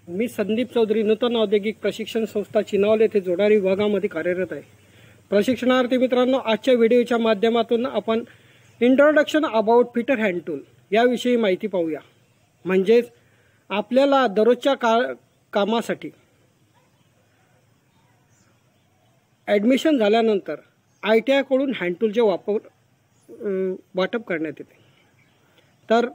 मी संदीप चौधरी नूतन औद्योगिक प्रशिक्षण संस्था चिनावल येथे जोडारी विभागामध्ये कार्यरत आहे। प्रशिक्षणार्थी मित्रांनो, आजच्या व्हिडिओच्या माध्यमातून आपण introduction about fitter hand tool याविषयी माहिती पाहूया। म्हणजेच आपल्याला दररोजच्या कामासाठी ॲडमिशन झाल्यानंतर ITI कडून हँड टूलचे वाटप करण्यात येते। तर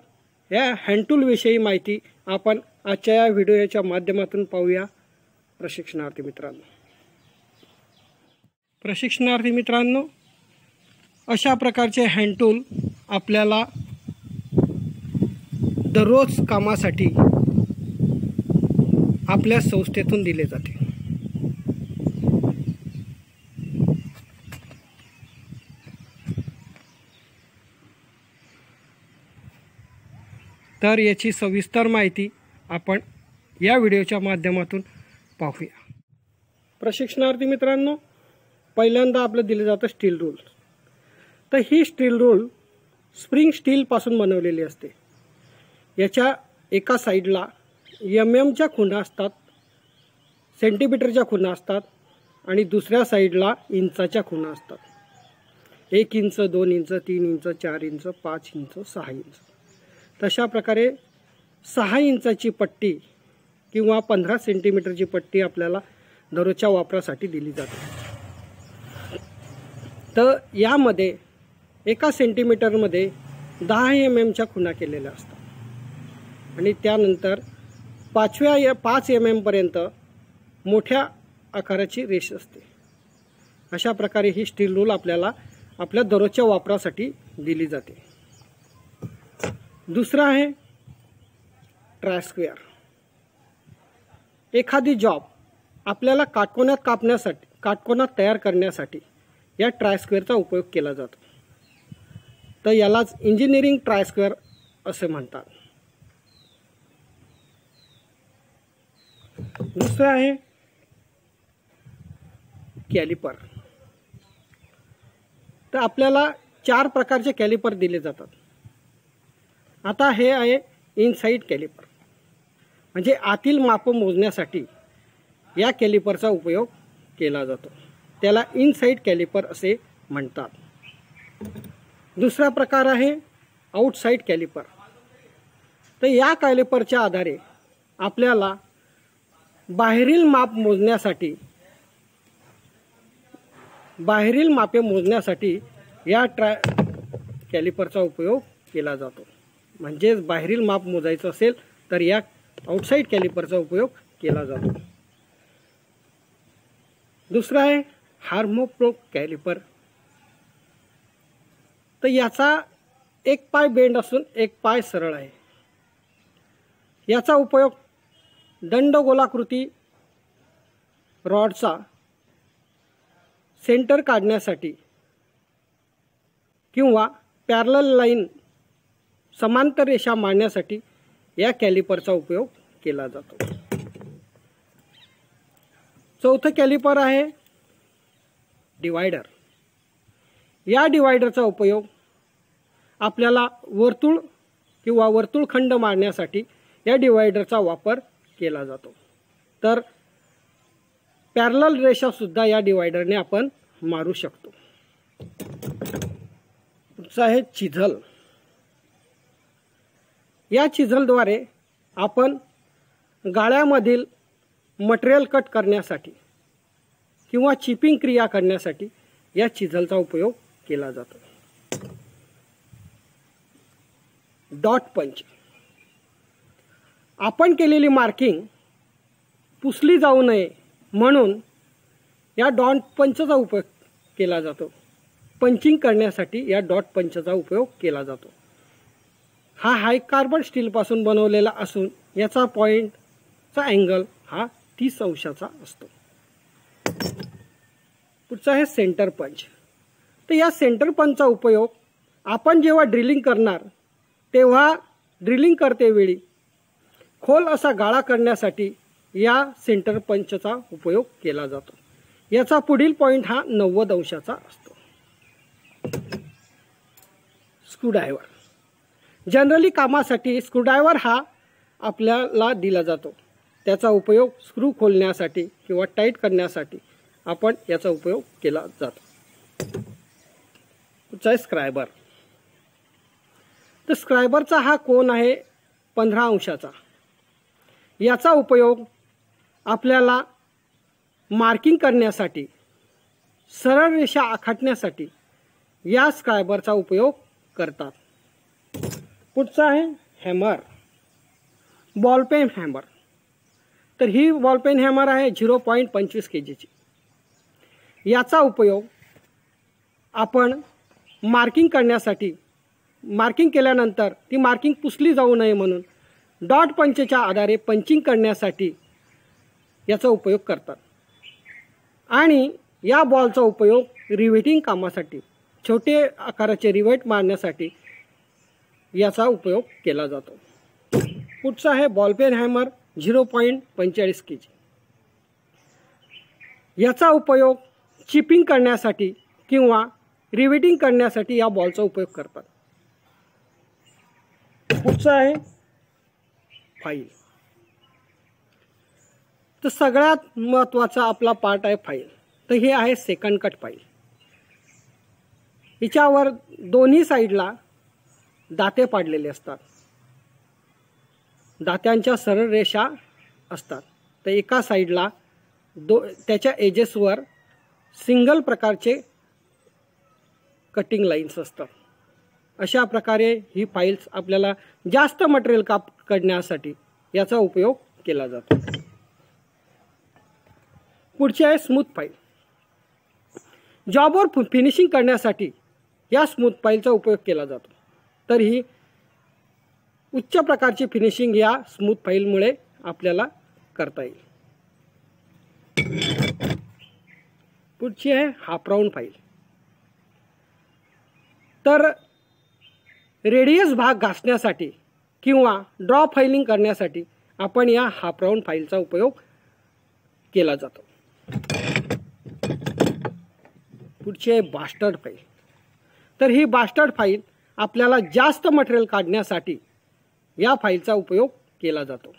या हँड टूल विषयी माहिती आपण आजच्या या व्हिडिओच्या माध्यमातून पाहूया। प्रशिक्षणार्थी मित्रांनो, अशा प्रकारचे हँड टूल आपल्याला दररोज कामासाठी आपल्या संस्थेतून दिले जाते। तर याची सविस्तर माहिती आपण या व्हिडिओच्या माध्यमातून पाहूया। प्रशिक्षणार्थी मित्रांनो, पहिल्यांदा आपलं दिलं जातं स्टील रूल। तर ही स्टील रूल स्प्रिंग स्टील पासून बनवलेली असते। याच्या एका साइडला MM खुणा असतात, सेंटीमीटरच्या खुणा असतात आणि दुसऱ्या साइडला इंचाच्या खुणा असतात। 1 inch, 2 inch, 3 inch, 4 inch, 5 inch, 6 inch. तशा प्रकारे 6 इंचाची पट्टी किंवा 15 सेंटीमीटरची पट्टी आपल्याला दररोजच्या वापरासाठी दिली जाते। तर यामध्ये एका सेंटीमीटरमध्ये 10 MM खुणा केलेल्या असतात आणि त्यानंतर 5 MM पर्यंत मोठ्या आकाराची रेष असते। अशा प्रकारे ही स्टील रूल आपल्याला आपल्या दररोजच्या वापरासाठी दिली जाते। दुसरा आहे ट्राय स्क्वेअर। एखादी जॉब आपल्याला काटकोनात तयार करण्यासाठी या ट्राय स्क्वेअरचा उपयोग केला जातो। तर यालाच इंजिनिअरिंग ट्राय स्क्वेअर असे म्हणतात। दुसरा आहे कॅलिपर। तर आपल्याला 4 प्रकारचे कॅलिपर दिले जातात। आता हे आहे इनसाइड कॅलिपर, म्हणजे आतील माप मोजण्यासाठी या कॅलिपरचा उपयोग केला जातो। त्याला इनसाइड कॅलिपर असे म्हणतात। दुसरा प्रकार आहे आउटसाइड कॅलिपर। तर या कॅलिपरच्या आधारे आपल्याला बाहेरील मापे मोजण्यासाठी या कॅलिपरचा उपयोग केला जातो। म्हणजेच बाहेरील माप मोजायचं असेल तर या आउटसाइड कॅलिपरचा उपयोग केला जातो। दुसरा आहे हार्मोप्रोब कॅलिपर। तर याचा एक पाय बेंड असून एक पाय सरळ आहे। याचा उपयोग दंडगोलाकृती रॉडचा सेंटर काढण्यासाठी किंवा पॅरलल लाईन समांतर रेषा मांडण्यासाठी या कॅलिपरचा उपयोग केला जातो। चौथं कॅलिपर आहे डिवायडर। या डिवायडरचा उपयोग आपल्याला वर्तुळ किंवा वर्तुळखंड मांडण्यासाठी या डिवायडरचा वापर केला जातो। तर पॅरलल रेषा सुद्धा या डिवायडरने आपण मारू शकतो। पुढचा आहे चिझल। या चिझलद्वारे आपण गाळ्यामधील मटेरियल कट करण्यासाठी किंवा चिपिंग क्रिया करण्यासाठी या चिझलचा उपयोग केला जातो। डॉट पंच। आपण केलेली मार्किंग पुसली जाऊ नये म्हणून या डॉट पंचचा उपयोग केला जातो। पंचिंग करण्यासाठी या डॉट पंचचा उपयोग केला जातो। हा हाय कार्बन स्टील पासून बनवलेला असून याचा पॉइंटचा अँगल हा 30 अंशाचा असतो। पुढचा आहे सेंटर पंच। तर या सेंटर पंचचा उपयोग आपण जेव्हा ड्रिलिंग करणार तेव्हा ड्रिलिंग करतेवेळी खोल असा गाळा करण्यासाठी या सेंटर पंचचा उपयोग केला जातो। याचा पुढील पॉइंट हा 90 अंशाचा असतो। स्क्रूड्रायव्हर। जनरली कामासाठी स्क्रूड्रायव्हर हा आपल्याला दिला जातो। त्याचा उपयोग स्क्रू खोलण्यासाठी किंवा टाईट करण्यासाठी आपण याचा उपयोग केला जातो। पुढचा आहे स्क्रायबर। तर स्क्रायबरचा हा कोन आहे 15 अंशाचा। याचा उपयोग आपल्याला मार्किंग करण्यासाठी, सरळ रेषा आखण्यासाठी या स्क्रायबरचा उपयोग करतात। पुढचा आहे हॅमर, बॉलपेन हॅमर। तर ही बॉलपेन हॅमर आहे 0.25 kgची। याचा उपयोग आपण मार्किंग करण्यासाठी, मार्किंग केल्यानंतर ती मार्किंग पुसली जाऊ नये म्हणून डॉट पंचच्या आधारे पंचिंग करण्यासाठी याचा उपयोग करतात। आणि या बॉलचा उपयोग रिव्हेटिंग कामासाठी, छोटे आकाराचे रिवेट मारण्यासाठी याचा उपयोग केला जातो। पुढचा आहे बॉलपेन हॅमर 0.45 kg। याचा उपयोग चिपिंग करण्यासाठी किंवा रिवेटिंग करण्यासाठी या बॉलचा उपयोग करतात। पुढचा आहे फाईल। तर सगळ्यात महत्त्वाचा आपला पार्ट आहे फाईल। तर हे आहे सेकंड कट फाईल। हिच्यावर दोन्ही साईडला दाते पाडलेले असतात, दात्यांच्या सरळ रेषा असतात। तर एका साईडला त्याच्या एजेसवर सिंगल प्रकारचे कटिंग लाईन्स असतात। अशा प्रकारे ही फाईल्स आपल्याला जास्त मटेरियल काढण्यासाठी याचा उपयोग केला जातो। पुढची आहे स्मूथ फाईल। जॉबवर फिनिशिंग करण्यासाठी या स्मूथ फाईलचा उपयोग केला जातो। तर ही उच्च प्रकारची फिनिशिंग या स्मूथ फाईलमुळे आपल्याला करता येईल। पुढची आहे हाफ राऊंड फाईल। तर रेडियस भाग घासण्यासाठी किंवा ड्रॉ फाइलिंग करण्यासाठी आपण या हाफ राऊंड फाईलचा उपयोग केला जातो। पुढची आहे बास्टर्ड फाईल। तर ही बास्टर्ड फाईल आपल्याला जास्त मटेरियल काढण्यासाठी या फाईलचा उपयोग केला जातो।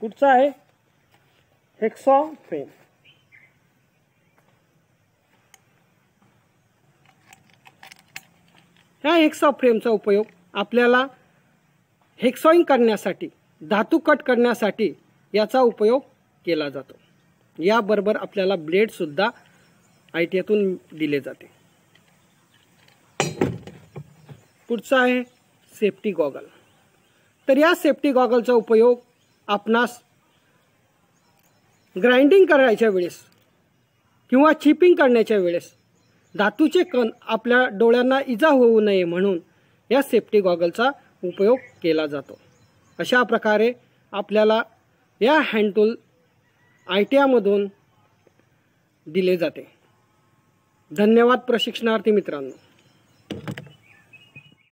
पुढचा आहे हेक्सॉ फ्रेम। या हेक्सॉ फ्रेमचा उपयोग आपल्याला हेक्सॉइंग करण्यासाठी, धातू कट करण्यासाठी याचा उपयोग केला जातो। याबरोबर आपल्याला ब्लेड सुद्धा ITIतून दिले जाते। पुढचा आहे सेफ्टी गॉगल। तर या सेफ्टी गॉगलचा उपयोग आपणास ग्राइंडिंग करायच्या वेळेस किंवा चिपिंग करण्याच्या वेळेस धातूचे कण आपल्या डोळ्यांना इजा होऊ नये म्हणून या सेफ्टी गॉगलचा उपयोग केला जातो। अशा प्रकारे आपल्याला या हँड टूल ITIमधून दिले जाते। धन्यवाद प्रशिक्षणार्थी मित्रांनो।